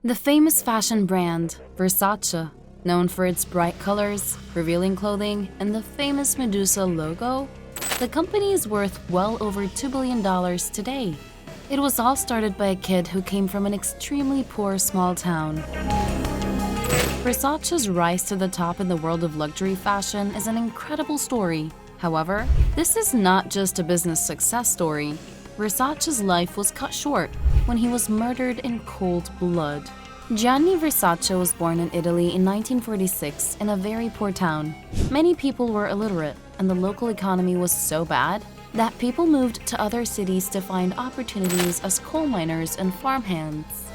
The famous fashion brand, Versace, known for its bright colors, revealing clothing, and the famous Medusa logo, the company is worth well over $2 billion today. It was all started by a kid who came from an extremely poor small town. Versace's rise to the top in the world of luxury fashion is an incredible story. However, this is not just a business success story. Versace's life was cut short when he was murdered in cold blood. Gianni Versace was born in Italy in 1946 in a very poor town. Many people were illiterate, and the local economy was so bad that people moved to other cities to find opportunities as coal miners and farmhands.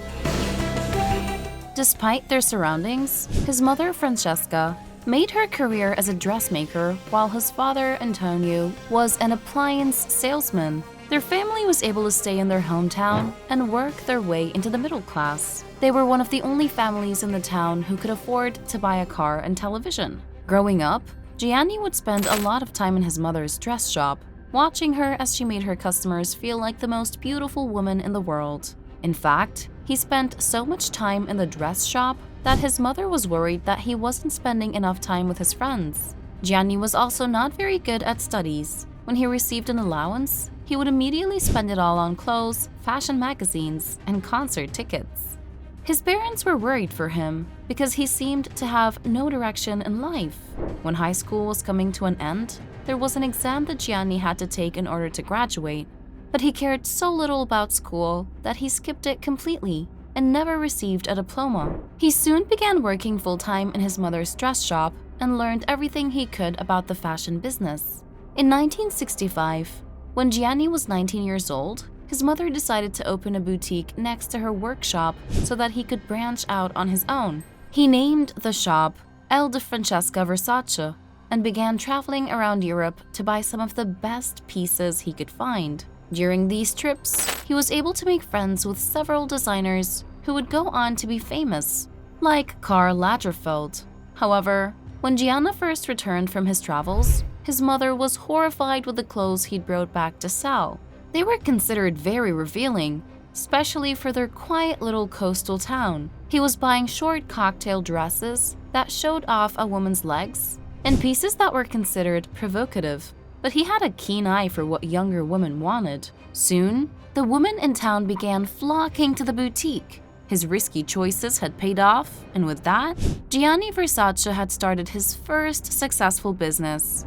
Despite their surroundings, his mother, Francesca, made her career as a dressmaker while his father, Antonio, was an appliance salesman. Their family was able to stay in their hometown and work their way into the middle class. They were one of the only families in the town who could afford to buy a car and television. Growing up, Gianni would spend a lot of time in his mother's dress shop, watching her as she made her customers feel like the most beautiful woman in the world. In fact, he spent so much time in the dress shop that his mother was worried that he wasn't spending enough time with his friends. Gianni was also not very good at studies. When he received an allowance, he would immediately spend it all on clothes, fashion magazines, and concert tickets. His parents were worried for him because he seemed to have no direction in life. When high school was coming to an end, there was an exam that Gianni had to take in order to graduate, but he cared so little about school that he skipped it completely and never received a diploma. He soon began working full-time in his mother's dress shop and learned everything he could about the fashion business. In 1965, when Gianni was 19 years old, his mother decided to open a boutique next to her workshop so that he could branch out on his own. He named the shop El de Francesca Versace and began traveling around Europe to buy some of the best pieces he could find. During these trips, he was able to make friends with several designers who would go on to be famous, like Karl Lagerfeld. However, when Gianni first returned from his travels, his mother was horrified with the clothes he'd brought back to sell. They were considered very revealing, especially for their quiet little coastal town. He was buying short cocktail dresses that showed off a woman's legs and pieces that were considered provocative. But he had a keen eye for what younger women wanted. Soon, the women in town began flocking to the boutique. His risky choices had paid off, and with that, Gianni Versace had started his first successful business.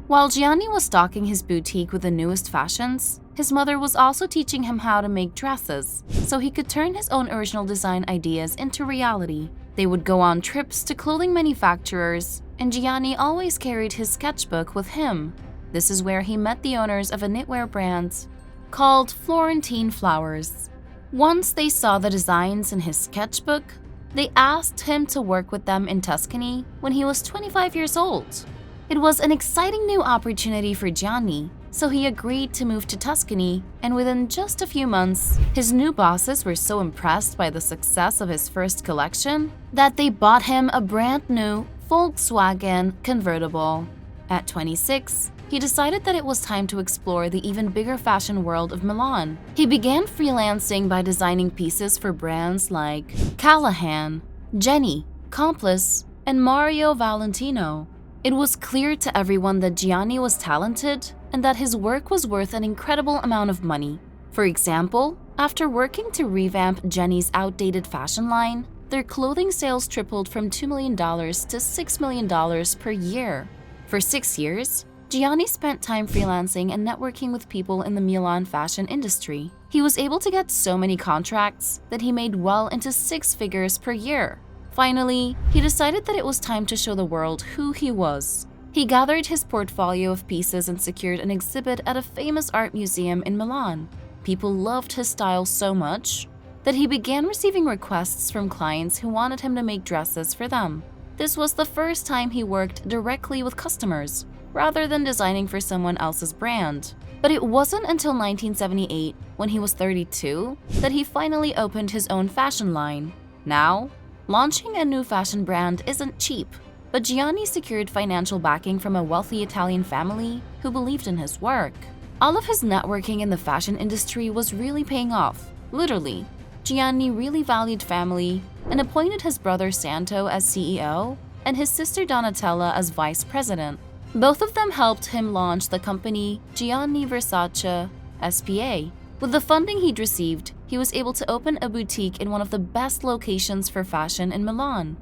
While Gianni was stocking his boutique with the newest fashions, his mother was also teaching him how to make dresses, so he could turn his own original design ideas into reality. They would go on trips to clothing manufacturers, and Gianni always carried his sketchbook with him. This is where he met the owners of a knitwear brand called Florentine Flowers. Once they saw the designs in his sketchbook, they asked him to work with them in Tuscany when he was 25 years old. It was an exciting new opportunity for Gianni, so he agreed to move to Tuscany, and within just a few months, his new bosses were so impressed by the success of his first collection that they bought him a brand new Volkswagen convertible. At 26, he decided that it was time to explore the even bigger fashion world of Milan. He began freelancing by designing pieces for brands like Callahan, Jenny, Complice, and Mario Valentino. It was clear to everyone that Gianni was talented and that his work was worth an incredible amount of money. For example, after working to revamp Jenny's outdated fashion line, their clothing sales tripled from $2 million to $6 million per year. For 6 years, Gianni spent time freelancing and networking with people in the Milan fashion industry. He was able to get so many contracts that he made well into 6 figures per year. Finally, he decided that it was time to show the world who he was. He gathered his portfolio of pieces and secured an exhibit at a famous art museum in Milan. People loved his style so much that he began receiving requests from clients who wanted him to make dresses for them. This was the first time he worked directly with customers, rather than designing for someone else's brand. But it wasn't until 1978, when he was 32, that he finally opened his own fashion line. Now, launching a new fashion brand isn't cheap, but Gianni secured financial backing from a wealthy Italian family who believed in his work. All of his networking in the fashion industry was really paying off, literally. Gianni really valued family and appointed his brother Santo as CEO and his sister Donatella as vice president. Both of them helped him launch the company Gianni Versace SPA. With the funding he'd received, he was able to open a boutique in one of the best locations for fashion in Milan.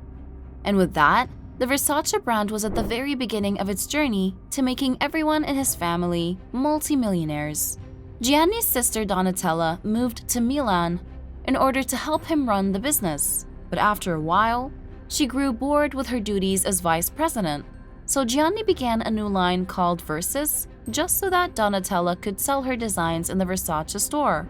And with that, the Versace brand was at the very beginning of its journey to making everyone in his family multimillionaires. Gianni's sister Donatella moved to Milan in order to help him run the business, but after a while, she grew bored with her duties as vice president. So Gianni began a new line called Versace just so that Donatella could sell her designs in the Versace store.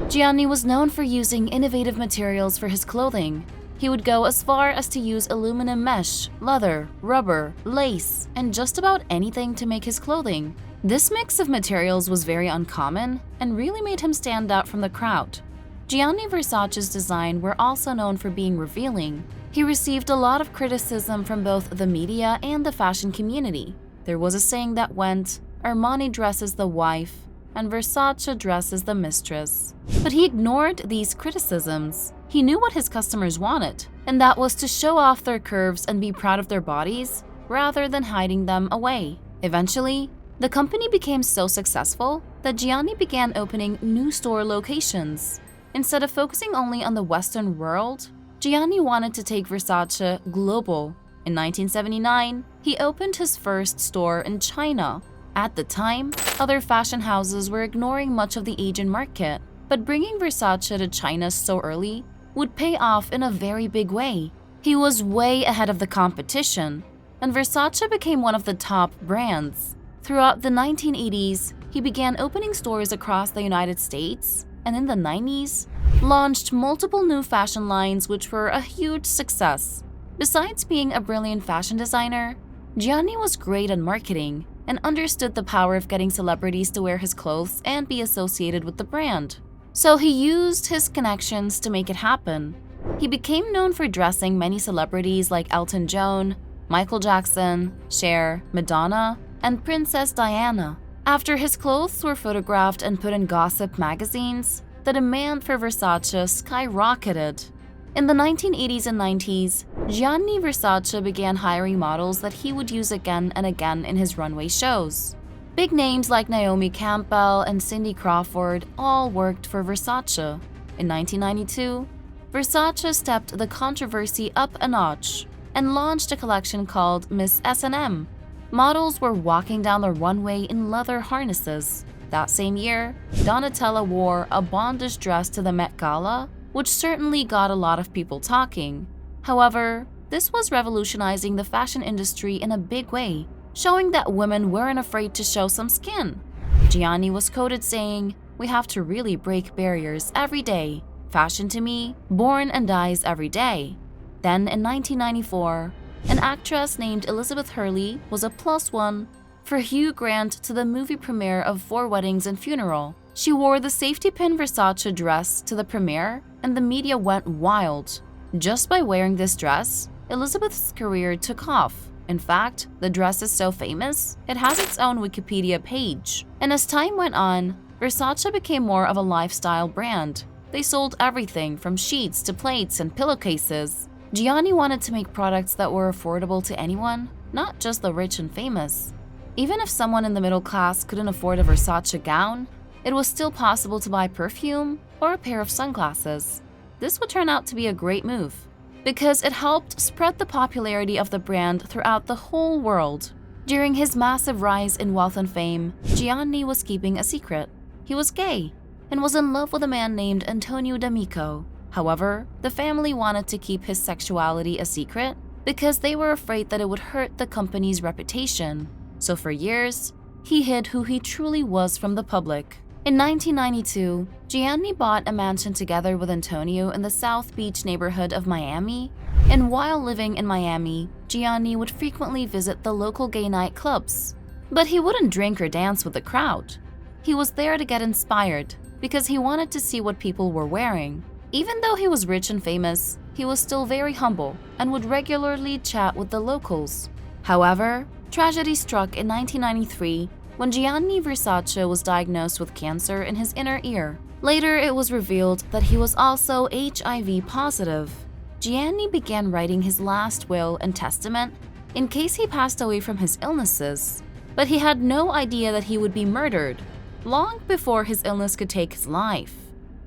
Gianni was known for using innovative materials for his clothing. He would go as far as to use aluminum mesh, leather, rubber, lace, and just about anything to make his clothing. This mix of materials was very uncommon and really made him stand out from the crowd. Gianni Versace's designs were also known for being revealing. He received a lot of criticism from both the media and the fashion community. There was a saying that went, "Armani dresses the wife, and Versace dresses the mistress." But he ignored these criticisms. He knew what his customers wanted, and that was to show off their curves and be proud of their bodies, rather than hiding them away. Eventually, the company became so successful that Gianni began opening new store locations. Instead of focusing only on the Western world, Gianni wanted to take Versace global. In 1979, he opened his first store in China. At the time, other fashion houses were ignoring much of the Asian market, but bringing Versace to China so early would pay off in a very big way. He was way ahead of the competition, and Versace became one of the top brands. Throughout the 1980s, he began opening stores across the United States, and in the 90s, launched multiple new fashion lines which were a huge success. Besides being a brilliant fashion designer, Gianni was great at marketing and understood the power of getting celebrities to wear his clothes and be associated with the brand. So he used his connections to make it happen. He became known for dressing many celebrities like Elton John, Michael Jackson, Cher, Madonna, and Princess Diana. After his clothes were photographed and put in gossip magazines, the demand for Versace skyrocketed. In the 1980s and 90s, Gianni Versace began hiring models that he would use again and again in his runway shows. Big names like Naomi Campbell and Cindy Crawford all worked for Versace. In 1992, Versace stepped the controversy up a notch and launched a collection called Miss S&M. Models were walking down the runway in leather harnesses. That same year, Donatella wore a bondage dress to the Met Gala, which certainly got a lot of people talking. However, this was revolutionizing the fashion industry in a big way, showing that women weren't afraid to show some skin. Gianni was quoted saying, "We have to really break barriers every day. Fashion to me, born and dies every day." Then in 1994, an actress named Elizabeth Hurley was a +1 for Hugh Grant to the movie premiere of Four Weddings and Funeral. She wore the safety pin Versace dress to the premiere, and the media went wild. Just by wearing this dress, Elizabeth's career took off. In fact, the dress is so famous, it has its own Wikipedia page. And as time went on, Versace became more of a lifestyle brand. They sold everything from sheets to plates and pillowcases. Gianni wanted to make products that were affordable to anyone, not just the rich and famous. Even if someone in the middle class couldn't afford a Versace gown, it was still possible to buy perfume or a pair of sunglasses. This would turn out to be a great move, because it helped spread the popularity of the brand throughout the whole world. During his massive rise in wealth and fame, Gianni was keeping a secret. He was gay and was in love with a man named Antonio D'Amico. However, the family wanted to keep his sexuality a secret because they were afraid that it would hurt the company's reputation. So for years, he hid who he truly was from the public. In 1992, Gianni bought a mansion together with Antonio in the South Beach neighborhood of Miami, and while living in Miami, Gianni would frequently visit the local gay nightclubs. But he wouldn't drink or dance with the crowd. He was there to get inspired because he wanted to see what people were wearing. Even though he was rich and famous, he was still very humble and would regularly chat with the locals. However, tragedy struck in 1993 when Gianni Versace was diagnosed with cancer in his inner ear. Later, it was revealed that he was also HIV positive. Gianni began writing his last will and testament in case he passed away from his illnesses, but he had no idea that he would be murdered long before his illness could take his life.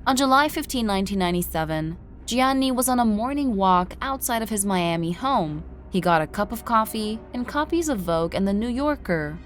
On July 15, 1997, Gianni was on a morning walk outside of his Miami home. He got a cup of coffee and copies of Vogue and The New Yorker.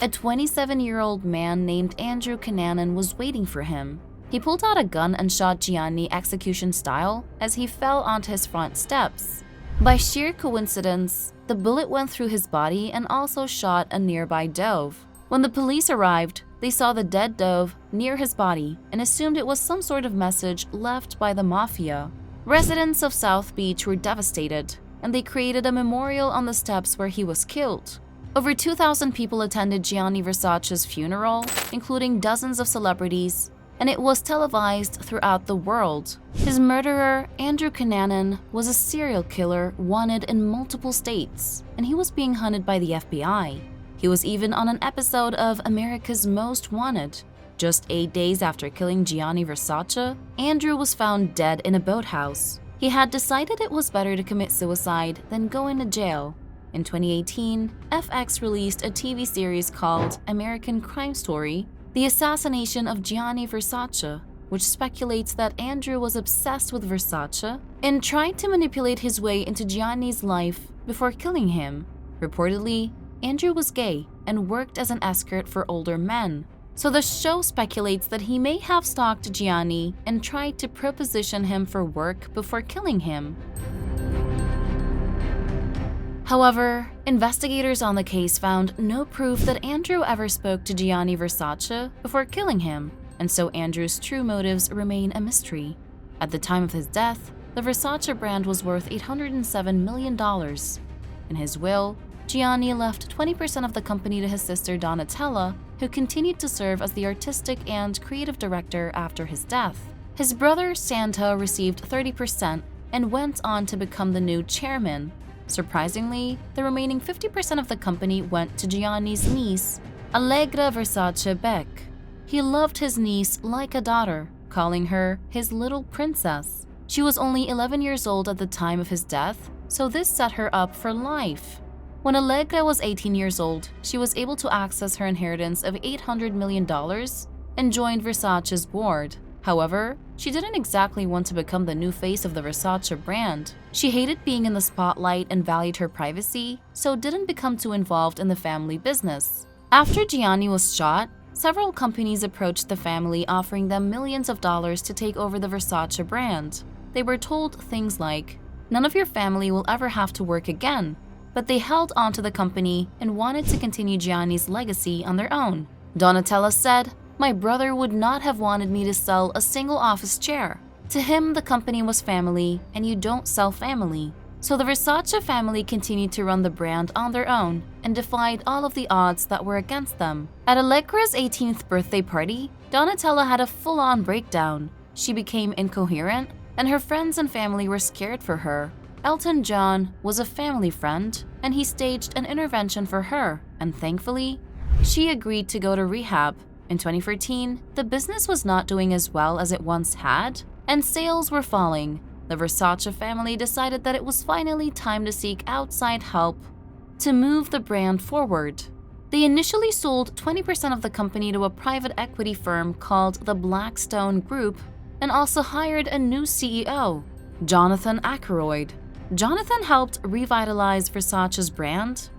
A 27-year-old man named Andrew Cunanan was waiting for him. He pulled out a gun and shot Gianni execution style as he fell onto his front steps. By sheer coincidence, the bullet went through his body and also shot a nearby dove. When the police arrived, they saw the dead dove near his body and assumed it was some sort of message left by the mafia. Residents of South Beach were devastated, and they created a memorial on the steps where he was killed. Over 2,000 people attended Gianni Versace's funeral, including dozens of celebrities, and it was televised throughout the world. His murderer, Andrew Cunanan, was a serial killer wanted in multiple states, and he was being hunted by the FBI. He was even on an episode of America's Most Wanted. Just 8 days after killing Gianni Versace, Andrew was found dead in a boathouse. He had decided it was better to commit suicide than go into jail. In 2018, FX released a TV series called American Crime Story: The Assassination of Gianni Versace, which speculates that Andrew was obsessed with Versace and tried to manipulate his way into Gianni's life before killing him. Reportedly, Andrew was gay and worked as an escort for older men, so the show speculates that he may have stalked Gianni and tried to proposition him for work before killing him. However, investigators on the case found no proof that Andrew ever spoke to Gianni Versace before killing him, and so Andrew's true motives remain a mystery. At the time of his death, the Versace brand was worth $807 million. In his will, Gianni left 20% of the company to his sister Donatella, who continued to serve as the artistic and creative director after his death. His brother Santo received 30% and went on to become the new chairman. Surprisingly, the remaining 50% of the company went to Gianni's niece, Allegra Versace Beck. He loved his niece like a daughter, calling her his little princess. She was only 11 years old at the time of his death, so this set her up for life. When Allegra was 18 years old, she was able to access her inheritance of $800 million and joined Versace's board. However, she didn't exactly want to become the new face of the Versace brand. She hated being in the spotlight and valued her privacy, so didn't become too involved in the family business. After Gianni was shot, several companies approached the family offering them millions of dollars to take over the Versace brand. They were told things like, "None of your family will ever have to work again," but they held onto the company and wanted to continue Gianni's legacy on their own. Donatella said, "My brother would not have wanted me to sell a single office chair. To him, the company was family, and you don't sell family." So the Versace family continued to run the brand on their own and defied all of the odds that were against them. At Allegra's 18th birthday party, Donatella had a full-on breakdown. She became incoherent, and her friends and family were scared for her. Elton John was a family friend, and he staged an intervention for her, and thankfully, she agreed to go to rehab. In 2014, the business was not doing as well as it once had, and sales were falling. The Versace family decided that it was finally time to seek outside help to move the brand forward. They initially sold 20% of the company to a private equity firm called the Blackstone Group and also hired a new CEO, Jonathan Akeroyd. Jonathan helped revitalize Versace's brand,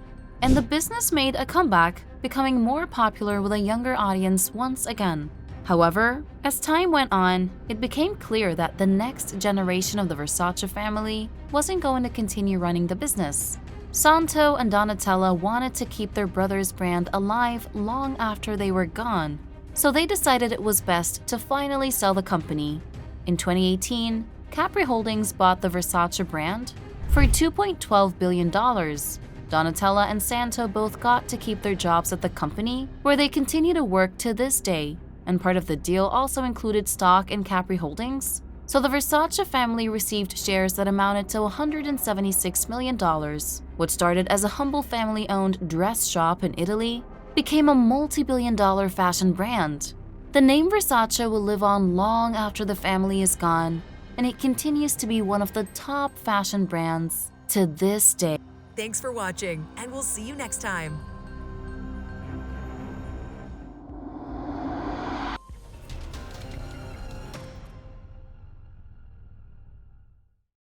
and the business made a comeback, becoming more popular with a younger audience once again. However, as time went on, it became clear that the next generation of the Versace family wasn't going to continue running the business. Santo and Donatella wanted to keep their brother's brand alive long after they were gone, so they decided it was best to finally sell the company. In 2018, Capri Holdings bought the Versace brand for $2.12 billion. Donatella and Santo both got to keep their jobs at the company, where they continue to work to this day, and part of the deal also included stock in Capri Holdings. So the Versace family received shares that amounted to $176 million. What started as a humble family-owned dress shop in Italy became a multi-billion-dollar fashion brand. The name Versace will live on long after the family is gone, and it continues to be one of the top fashion brands to this day. Thanks for watching, and we'll see you next time.